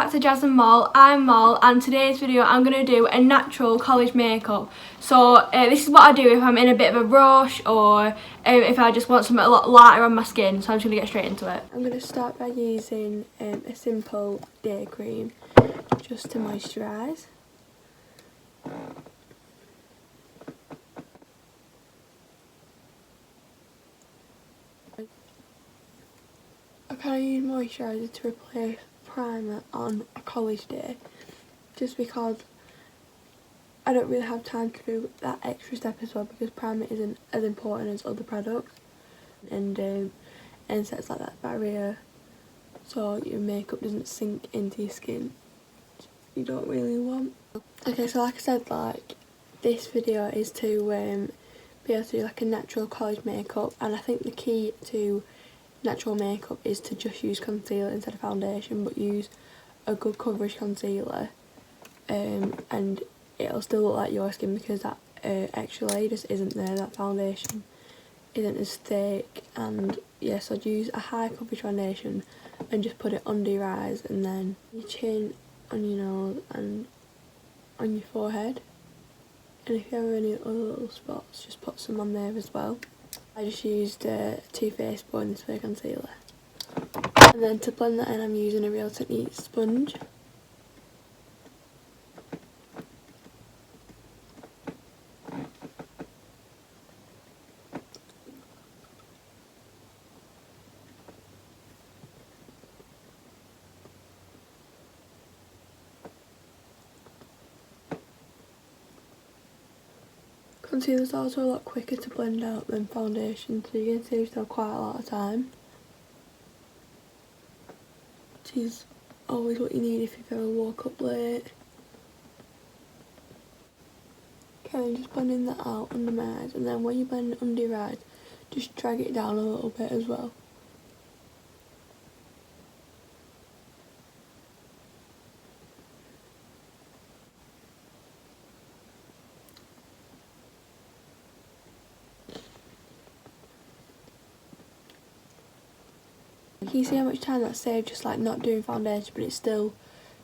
back to Jazz and Moll. I'm Moll, and today's video I'm going to do a natural college makeup. So this is what I do if I'm in a bit of a rush or if I just want something a lot lighter on my skin. So I'm just going to get straight into it. I'm going to start by using a simple day cream just to moisturise. I kind of use moisturiser to replace primer on a college day, just because I don't really have time to do that extra step as well, because primer isn't as important as other products, and sets like that barrier so your makeup doesn't sink into your skin, which you don't really want. Okay, so like I said, like this video is to be able to do like a natural college makeup, and I think the key to natural makeup is to just use concealer instead of foundation, but use a good coverage concealer, and it'll still look like your skin, because that extra layer just isn't there, that foundation isn't as thick. And yes, I'd use a high coverage foundation and just put it under your eyes, and then your chin, on your nose and on your forehead, and if you have any other little spots, just put some on there as well. I just used Too Faced Born This Way concealer. And then to blend that in, I'm using a Real Techniques sponge. Concealer's also a lot quicker to blend out than foundation, so you can save yourself quite a lot of time, which is always what you need if you've ever woke up late. Okay, I'm just blending that out under my eyes, and then when you blend it under your eyes, just drag it down a little bit as well. Can you see how much time that saved just like not doing foundation, but it still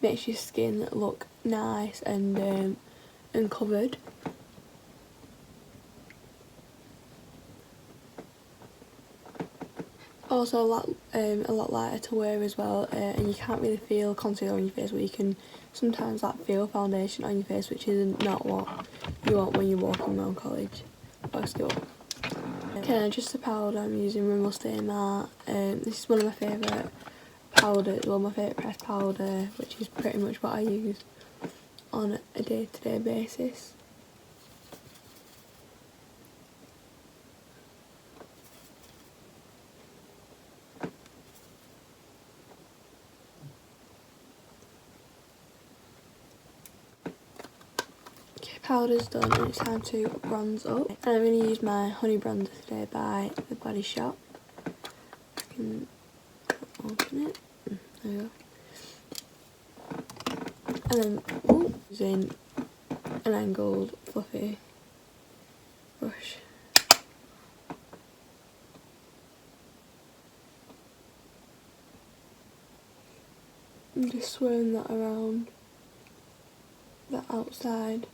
makes your skin look nice and covered. Also a lot lighter to wear as well, and you can't really feel concealer on your face, where you can sometimes like feel foundation on your face, which is not what you want when you're walking around college or school. Okay, just the powder, I'm using Rimmel Stay Matte. This is one of my favourite powders, well, my favourite pressed powder, which is pretty much what I use on a day-to-day basis. Powder's done, and it's time to bronze up. And I'm going to use my honey bronzer today by The Body Shop. I can open it. There we go. And then using an angled fluffy brush. I'm just swirling that around the outside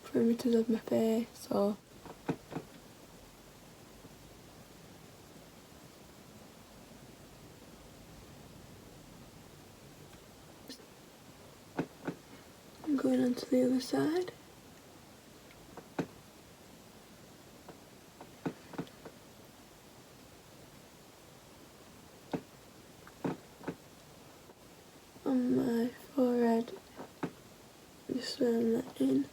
perimeters of my face, so I'm going on to the other side. On my forehead, just swirling that in.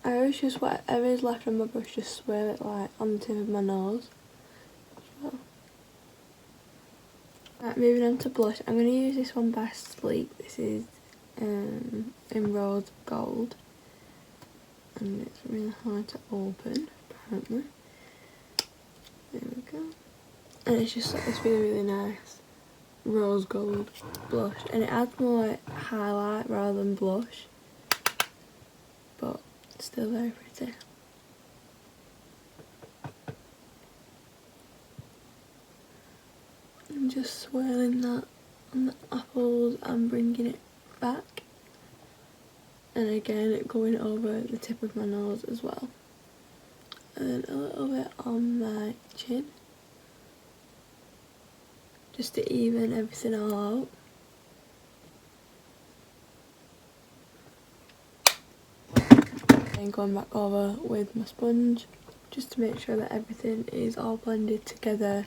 I always just, whatever is left on my brush, just swirl it like on the tip of my nose as well. Right, moving on to blush. I'm going to use this one by Sleek. This is in Rose Gold, and it's really hard to open apparently. There we go. And it's just like this really nice rose gold blush, and it adds more like highlight rather than blush, but Still very pretty. I'm just swirling that on the apples and bringing it back. And again, going over the tip of my nose as well. And a little bit on my chin. Just to even everything all out. And going back over with my sponge, just to make sure that everything is all blended together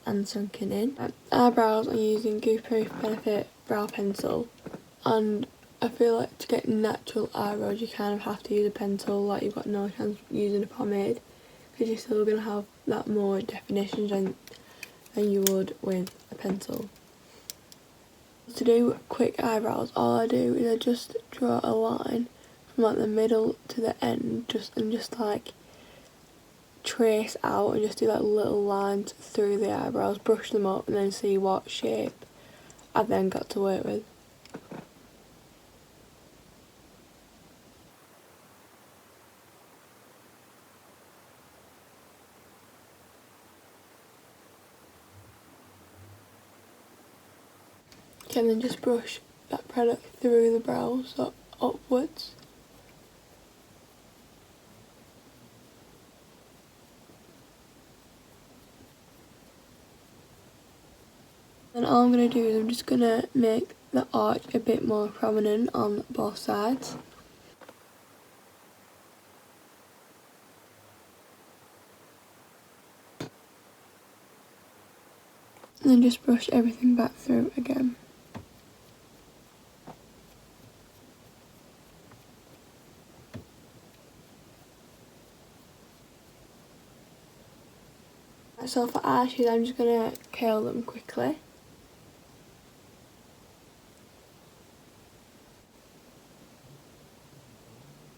and sunken in. Eyebrows, I'm using Goof Proof Benefit Brow Pencil, and I feel like to get natural eyebrows you kind of have to use a pencil, like you've got no chance using a pomade, because you're still going to have that more definition than you would with a pencil. To do quick eyebrows, all I do is I just draw a line from like the middle to the end, just like trace out and just do like little lines through the eyebrows, brush them up and then see what shape I've then got to work with. Okay, and then just brush that product through the brows, so upwards. And all I'm going to do is I'm just going to make the arch a bit more prominent on both sides. And then just brush everything back through again. So for eyelashes, I'm just going to curl them quickly.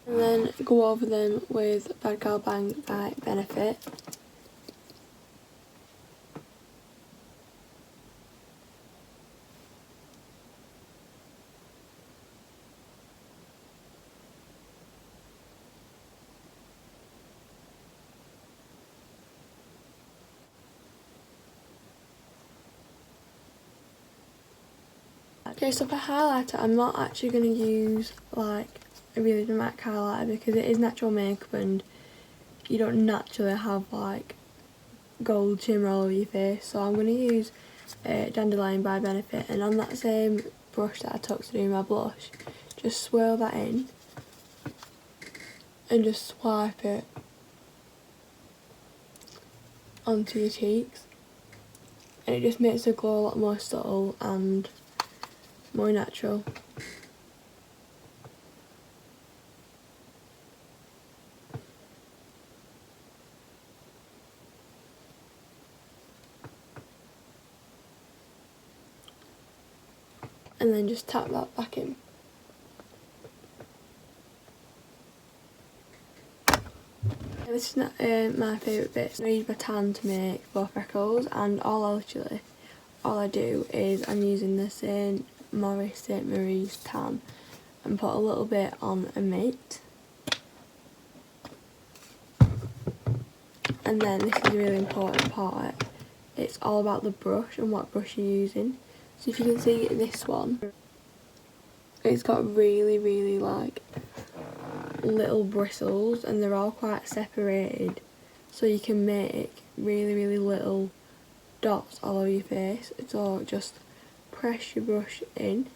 And then go over them with Bad Girl Bang by Benefit. Okay, so for highlighter, I'm not actually going to use like a really dramatic highlighter because it is natural makeup and you don't naturally have like gold shimmer all over your face. So I'm going to use Dandelion by Benefit, and on that same brush that I took to do my blush, just swirl that in and just swipe it onto your cheeks, and it just makes the glow a lot more subtle and more natural. And then just tap that back in. This is not my favourite bit. I use my tan to make 4 freckles, and all I do is I'm using the St. Maurice St. Marie's tan and put a little bit on a mate. And then this is a really important part. It's all about the brush and what brush you're using. So if you can see this one, it's got really like little bristles and they're all quite separated, so you can make really little dots all over your face. So just press your brush in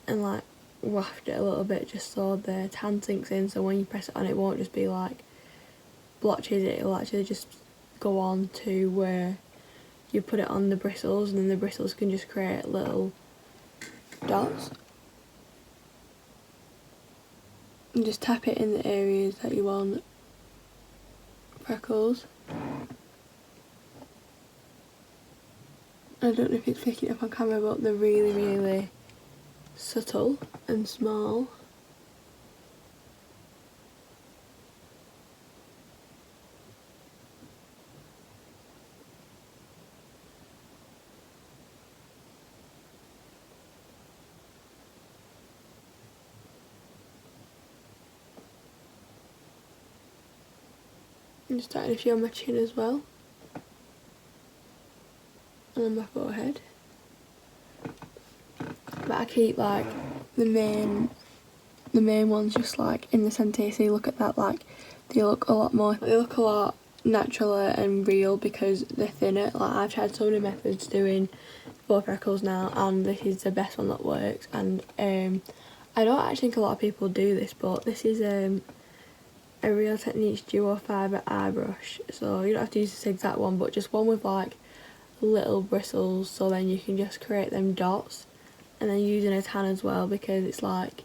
and like waft it a little bit just so the tan sinks in, so when you press it on it won't just be like blotches, it'll actually just go on to where you put it on the bristles, and then the bristles can just create little dots. And just tap it in the areas that you want freckles. I don't know if it's picking up on camera, but they're really subtle and small. I'm just starting a few on my chin as well. And on my forehead. But I keep like the main ones just like in the centre, so you look at that, like they look a lot natural and real because they're thinner. Like I've tried so many methods doing both freckles now, and this is the best one that works. And I don't actually think a lot of people do this, but this is a Real Techniques duo fibre eye brush, so you don't have to use this exact one, but just one with like little bristles, so then you can just create them dots. And then using a tan as well, because it's like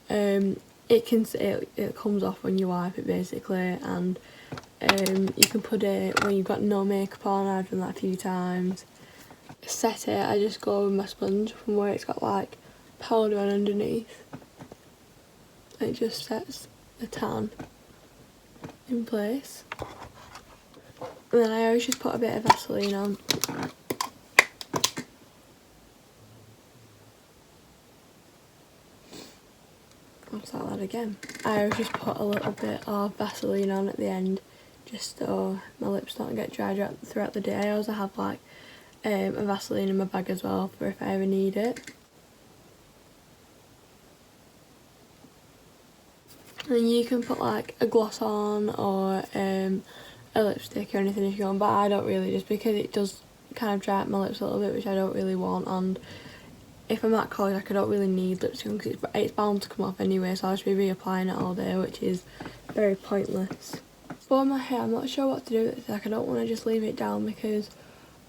it comes off when you wipe it basically, and you can put it when you've got no makeup on. I've done that a few times. Set it, I just go with my sponge from where it's got like powder on underneath. It just sets the tan in place. And then I always just put a bit of Vaseline on. I'll start that again. I always just put a little bit of Vaseline on at the end, just so my lips don't get dried out throughout the day. I also have like a Vaseline in my bag as well for if I ever need it. And then you can put like a gloss on or a lipstick or anything if you want, but I don't really, just because it does kind of dry out my lips a little bit, which I don't really want. And if I'm at college, I don't really need lipstick because it's bound to come off anyway, so I'll just be reapplying it all day, which is very pointless. For my hair, I'm not sure what to do with it. Like, I don't want to just leave it down because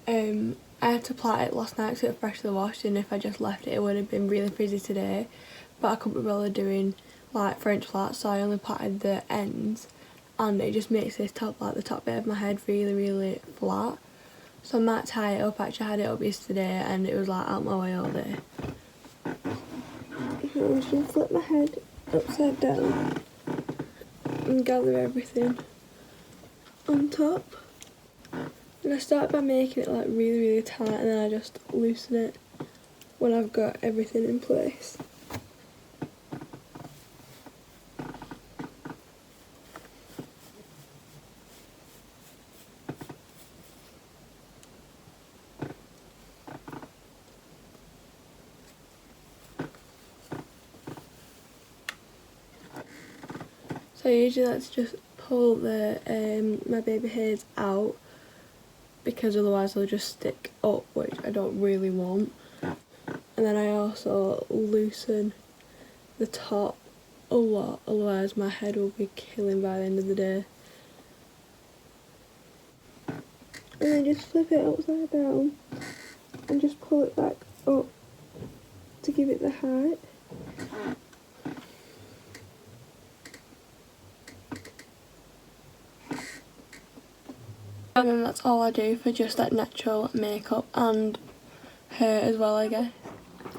I had to plait it last night because it was freshly washed, and if I just left it, it would have been really frizzy today. But I couldn't be bothered doing like French plaits, so I only plaited the ends, and it just makes this top, like the top bit of my head, really, really flat. So I might tie it up. Actually, I had it up yesterday and it was like out my way all day. So I'm just going to flip my head upside down and gather everything on top. And I start by making it like really, really tight, and then I just loosen it when I've got everything in place. So I usually like to just pull the my baby hairs out, because otherwise they'll just stick up, which I don't really want. And then I also loosen the top a lot, otherwise my head will be killing by the end of the day. And then just flip it upside down and just pull it back up to give it the height. And then that's all I do for just that natural makeup and hair as well, I guess.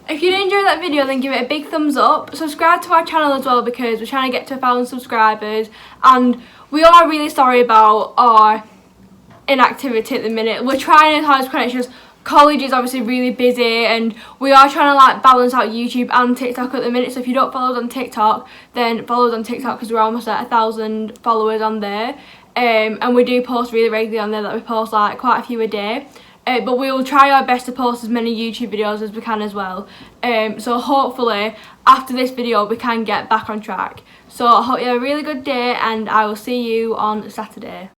If you did enjoy that video, then give it a big thumbs up. Subscribe to our channel as well, because we're trying to get to 1,000 subscribers, and we are really sorry about our inactivity at the minute. We're trying as hard as we can. It's just college is obviously really busy, and we are trying to like balance out YouTube and TikTok at the minute. So if you don't follow us on TikTok, then follow us on TikTok, because we're almost at 1,000 followers on there. And we do post really regularly on there. That we post like quite a few a day. But we will try our best to post as many YouTube videos as we can as well. So hopefully after this video we can get back on track. So I hope you have a really good day, and I will see you on Saturday.